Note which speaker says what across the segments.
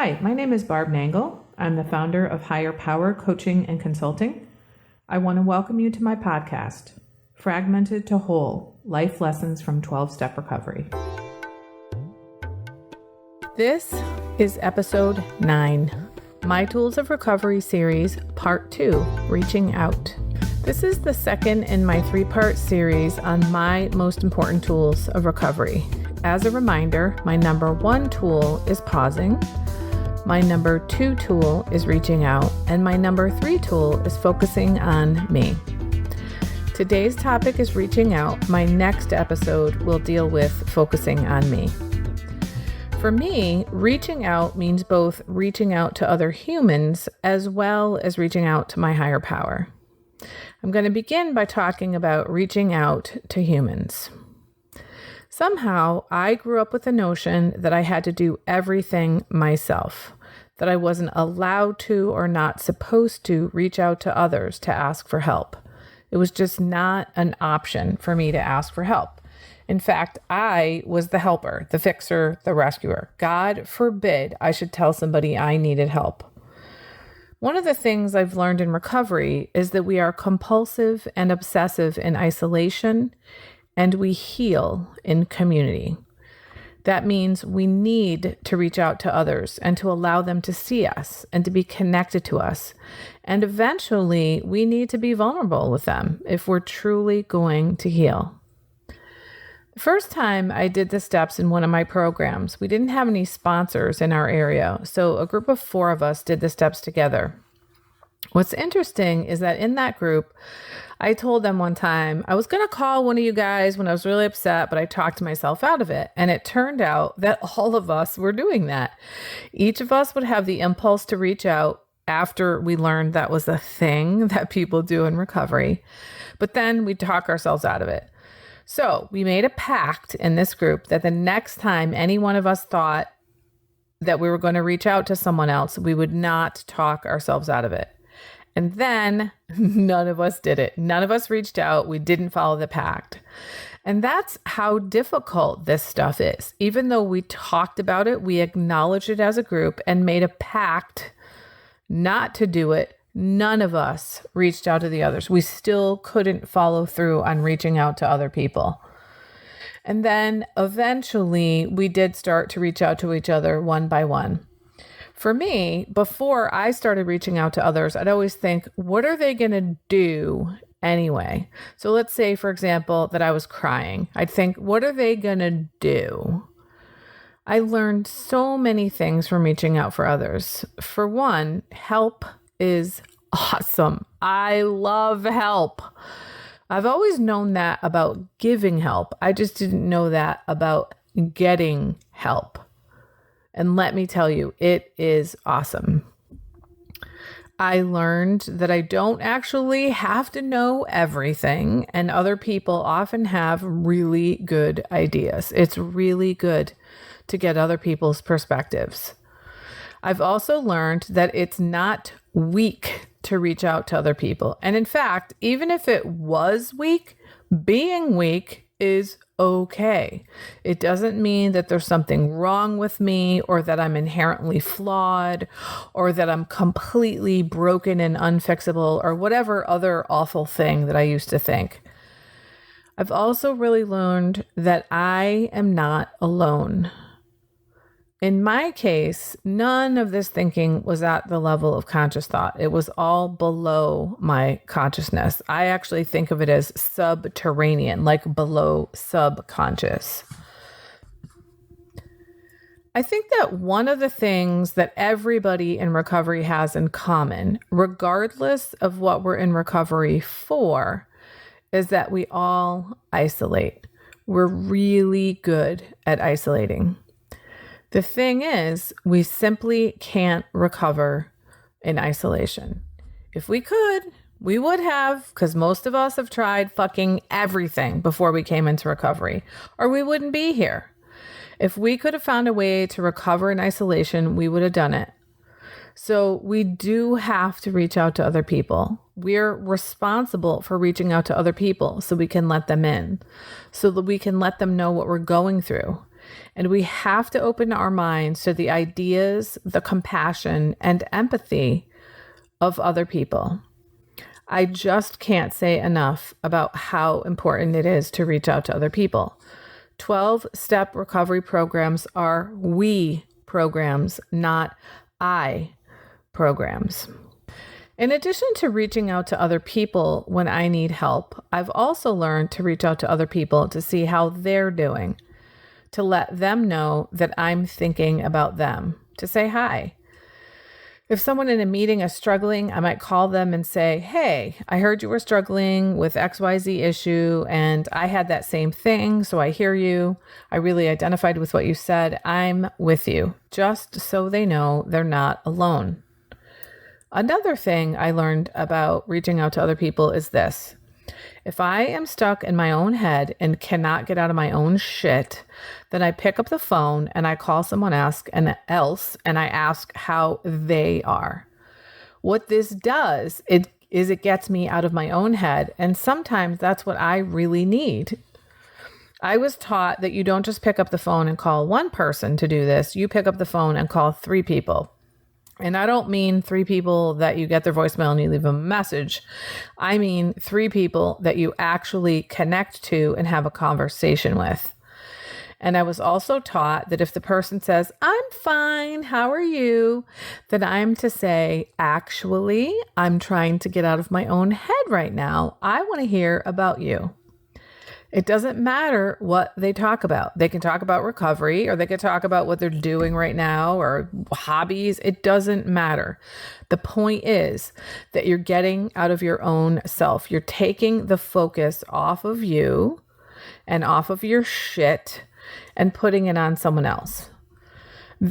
Speaker 1: Hi, my name is Barb Nangle. I'm the founder of Higher Power Coaching and Consulting. I want to welcome you to my podcast, Fragmented to Whole, Life Lessons from 12-Step Recovery. This is episode 9, My Tools of Recovery series, part 2, Reaching Out. This is the second in my 3-part series on my most important tools of recovery. As a reminder, my number 1 tool is pausing, my number 2 tool is reaching out, and my number 3 tool is focusing on me. Today's topic is reaching out. My next episode will deal with focusing on me. For me, reaching out means both reaching out to other humans as well as reaching out to my higher power. I'm going to begin by talking about reaching out to humans. Somehow, I grew up with the notion that I had to do everything myself, that I wasn't allowed to or not supposed to reach out to others to ask for help. It was just not an option for me to ask for help. In fact, I was the helper, the fixer, the rescuer. God forbid I should tell somebody I needed help. One of the things I've learned in recovery is that we are compulsive and obsessive in isolation, and we heal in community. That means we need to reach out to others and to allow them to see us and to be connected to us. And eventually, we need to be vulnerable with them if we're truly going to heal. The first time I did the steps in one of my programs, we didn't have any sponsors in our area, so a group of 4 of us did the steps together. What's interesting is that in that group, I told them one time, I was going to call one of you guys when I was really upset, but I talked myself out of it. And it turned out that all of us were doing that. Each of us would have the impulse to reach out after we learned that was a thing that people do in recovery. But then we'd talk ourselves out of it. So we made a pact in this group that the next time any one of us thought that we were going to reach out to someone else, we would not talk ourselves out of it. And then none of us did it. None of us reached out. We didn't follow the pact. And that's how difficult this stuff is. Even though we talked about it, we acknowledged it as a group and made a pact not to do it. None of us reached out to the others. We still couldn't follow through on reaching out to other people. And then eventually we did start to reach out to each other one by one. For me, before I started reaching out to others, I'd always think, what are they going to do anyway? So let's say, for example, that I was crying. I'd think, what are they going to do? I learned so many things from reaching out for others. For one, help is awesome. I love help. I've always known that about giving help. I just didn't know that about getting help. And let me tell you, it is awesome. I learned that I don't actually have to know everything, and other people often have really good ideas. It's really good to get other people's perspectives. I've also learned that it's not weak to reach out to other people. And in fact, even if it was weak, being weak is okay. It doesn't mean that there's something wrong with me or that I'm inherently flawed or that I'm completely broken and unfixable or whatever other awful thing that I used to think. I've also really learned that I am not alone. In my case, none of this thinking was at the level of conscious thought. It was all below my consciousness. I actually think of it as subterranean, like below subconscious. I think that one of the things that everybody in recovery has in common, regardless of what we're in recovery for, is that we all isolate. We're really good at isolating. The thing is, we simply can't recover in isolation. If we could, we would have, because most of us have tried fucking everything before we came into recovery, or we wouldn't be here. If we could have found a way to recover in isolation, we would have done it. So we do have to reach out to other people. We're responsible for reaching out to other people so we can let them in, so that we can let them know what we're going through. And we have to open our minds to the ideas, the compassion, and empathy of other people. I just can't say enough about how important it is to reach out to other people. 12-step recovery programs are we programs, not I programs. In addition to reaching out to other people when I need help, I've also learned to reach out to other people to see how they're doing, to let them know that I'm thinking about them, to say hi. If someone in a meeting is struggling, I might call them and say, hey, I heard you were struggling with XYZ issue and I had that same thing, so I hear you. I really identified with what you said. I'm with you, just so they know they're not alone. Another thing I learned about reaching out to other people is this. If I am stuck in my own head and cannot get out of my own shit, then I pick up the phone and I call someone else and I ask how they are. What this does, it gets me out of my own head, and sometimes that's what I really need. I was taught that you don't just pick up the phone and call one person to do this. You pick up the phone and call 3 people. And I don't mean 3 people that you get their voicemail and you leave them a message. I mean 3 people that you actually connect to and have a conversation with. And I was also taught that if the person says, I'm fine, how are you? Then I'm to say, actually, I'm trying to get out of my own head right now. I want to hear about you. It doesn't matter what they talk about. They can talk about recovery, or they can talk about what they're doing right now, or hobbies. It doesn't matter. The point is that you're getting out of your own self. You're taking the focus off of you and off of your shit and putting it on someone else.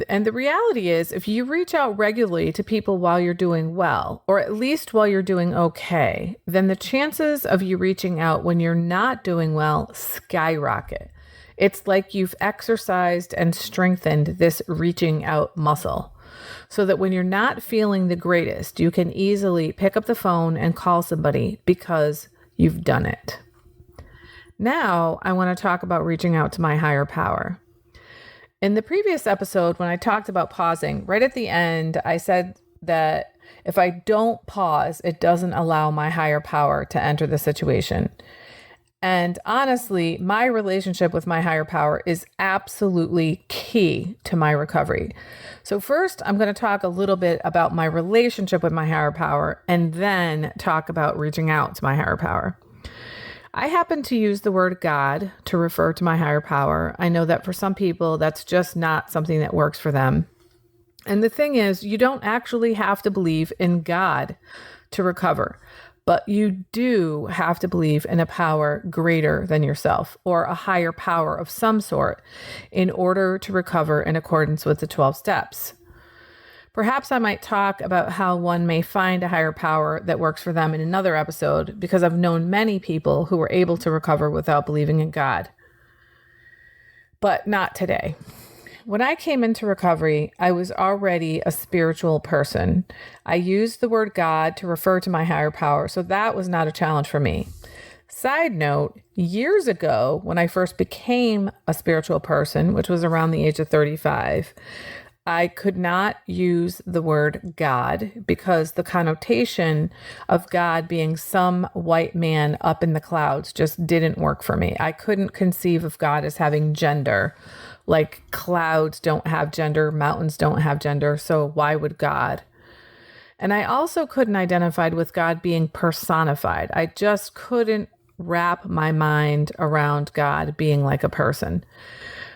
Speaker 1: And the reality is, if you reach out regularly to people while you're doing well, or at least while you're doing okay, then the chances of you reaching out when you're not doing well skyrocket. It's like you've exercised and strengthened this reaching out muscle, so that when you're not feeling the greatest, you can easily pick up the phone and call somebody because you've done it. Now, I want to talk about reaching out to my higher power. In the previous episode, when I talked about pausing, right at the end, I said that if I don't pause, it doesn't allow my higher power to enter the situation. And honestly, my relationship with my higher power is absolutely key to my recovery. So first, I'm going to talk a little bit about my relationship with my higher power, and then talk about reaching out to my higher power. I happen to use the word God to refer to my higher power. I know that for some people, that's just not something that works for them. And the thing is, you don't actually have to believe in God to recover, but you do have to believe in a power greater than yourself, or a higher power of some sort, in order to recover in accordance with the 12 steps. Perhaps I might talk about how one may find a higher power that works for them in another episode, because I've known many people who were able to recover without believing in God. But not today. When I came into recovery, I was already a spiritual person. I used the word God to refer to my higher power, so that was not a challenge for me. Side note, years ago, when I first became a spiritual person, which was around the age of 35, I could not use the word God because the connotation of God being some white man up in the clouds just didn't work for me. I couldn't conceive of God as having gender. Like clouds don't have gender, mountains don't have gender, so why would God? And I also couldn't identify with God being personified. I just couldn't wrap my mind around God being like a person.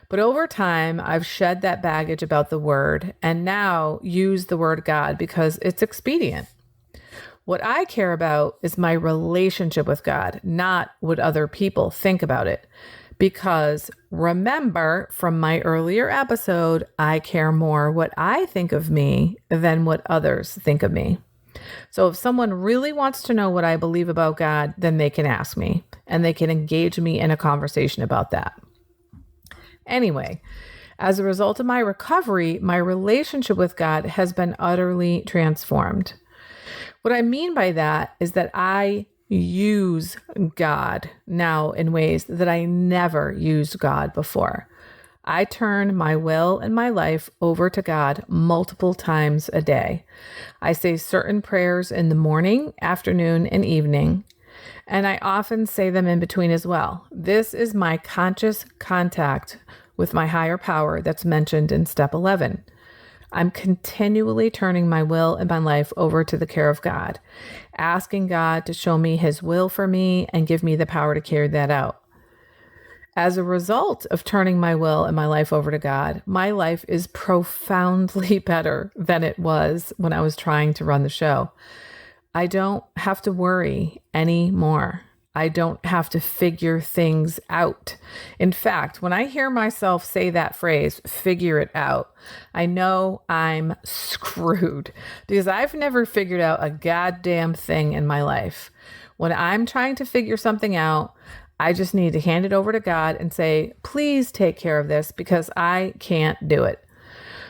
Speaker 1: But over time, I've shed that baggage about the word and now use the word God because it's expedient. What I care about is my relationship with God, not what other people think about it. Because remember from my earlier episode, I care more what I think of me than what others think of me. So if someone really wants to know what I believe about God, then they can ask me and they can engage me in a conversation about that. Anyway, as a result of my recovery, my relationship with God has been utterly transformed. What I mean by that is that I use God now in ways that I never used God before. I turn my will and my life over to God multiple times a day. I say certain prayers in the morning, afternoon, and evening, and I often say them in between as well. This is my conscious contact with my higher power that's mentioned in step 11. I'm continually turning my will and my life over to the care of God, asking God to show me his will for me and give me the power to carry that out. As a result of turning my will and my life over to God, my life is profoundly better than it was when I was trying to run the show. I don't have to worry anymore. I don't have to figure things out. In fact, when I hear myself say that phrase, figure it out, I know I'm screwed because I've never figured out a goddamn thing in my life. When I'm trying to figure something out, I just need to hand it over to God and say, please take care of this because I can't do it.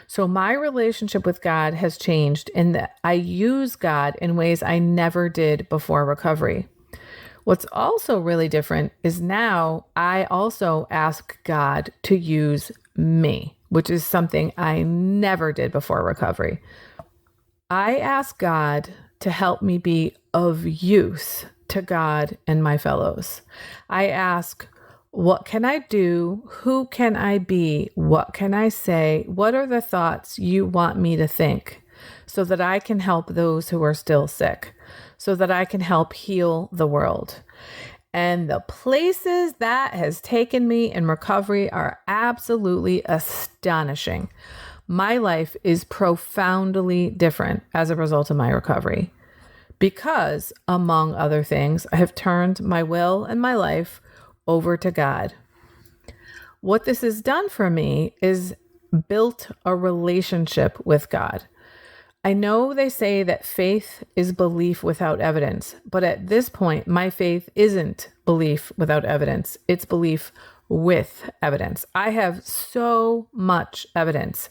Speaker 1: So my relationship with God has changed in that I use God in ways I never did before recovery. What's also really different is now I also ask God to use me, which is something I never did before recovery. I ask God to help me be of use to God and my fellows. I ask, what can I do? Who can I be? What can I say? What are the thoughts you want me to think so that I can help those who are still sick, so that I can help heal the world? And the places that has taken me in recovery are absolutely astonishing. My life is profoundly different as a result of my recovery because, among other things, I have turned my will and my life over to God. What this has done for me is built a relationship with God. I know they say that faith is belief without evidence, but at this point, my faith isn't belief without evidence. It's belief with evidence. I have so much evidence,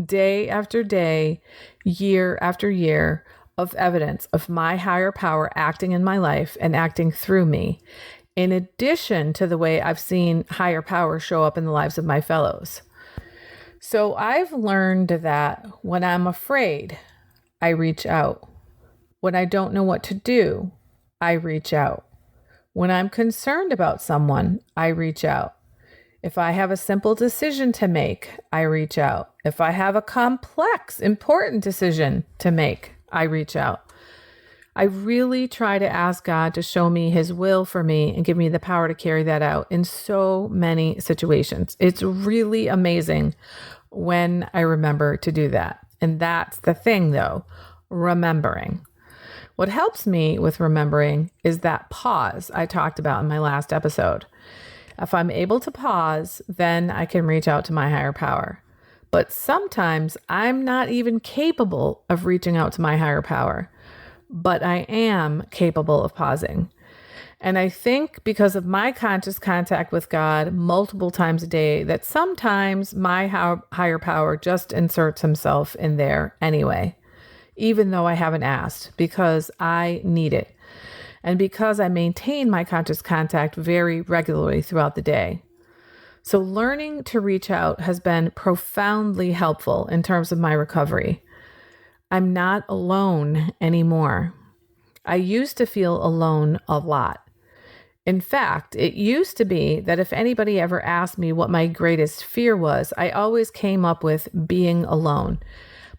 Speaker 1: day after day, year after year, of evidence of my higher power acting in my life and acting through me, in addition to the way I've seen higher power show up in the lives of my fellows. So I've learned that when I'm afraid, I reach out. When I don't know what to do, I reach out. When I'm concerned about someone, I reach out. If I have a simple decision to make, I reach out. If I have a complex, important decision to make, I reach out. I really try to ask God to show me his will for me and give me the power to carry that out in so many situations. It's really amazing when I remember to do that. And that's the thing though, remembering. What helps me with remembering is that pause I talked about in my last episode. If I'm able to pause, then I can reach out to my higher power. But sometimes I'm not even capable of reaching out to my higher power, but I am capable of pausing. And I think because of my conscious contact with God multiple times a day, that sometimes my higher power just inserts himself in there anyway, even though I haven't asked, because I need it. And because I maintain my conscious contact very regularly throughout the day. So learning to reach out has been profoundly helpful in terms of my recovery. I'm not alone anymore. I used to feel alone a lot. In fact, it used to be that if anybody ever asked me what my greatest fear was, I always came up with being alone.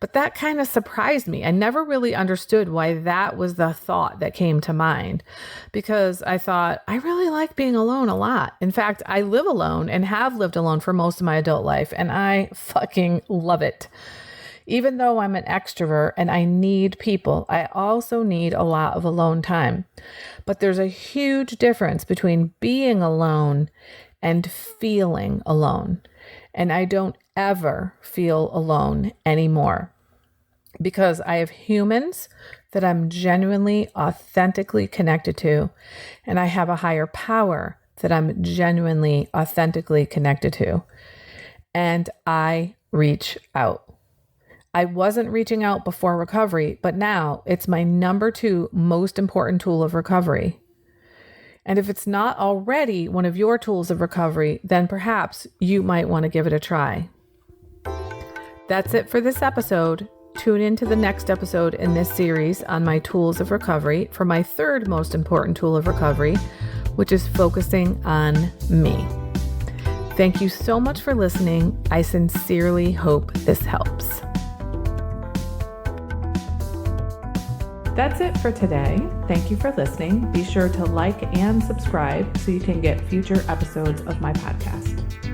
Speaker 1: But that kind of surprised me. I never really understood why that was the thought that came to mind, because I thought, I really like being alone a lot. In fact, I live alone and have lived alone for most of my adult life, and I fucking love it. Even though I'm an extrovert and I need people, I also need a lot of alone time. But there's a huge difference between being alone and feeling alone. And I don't ever feel alone anymore because I have humans that I'm genuinely, authentically connected to, and I have a higher power that I'm genuinely, authentically connected to, and I reach out. I wasn't reaching out before recovery, but now it's my number 2 most important tool of recovery. And if it's not already one of your tools of recovery, then perhaps you might want to give it a try. That's it for this episode. Tune in to the next episode in this series on my tools of recovery for my third most important tool of recovery, which is focusing on me. Thank you so much for listening. I sincerely hope this helps. That's it for today. Thank you for listening. Be sure to like and subscribe so you can get future episodes of my podcast.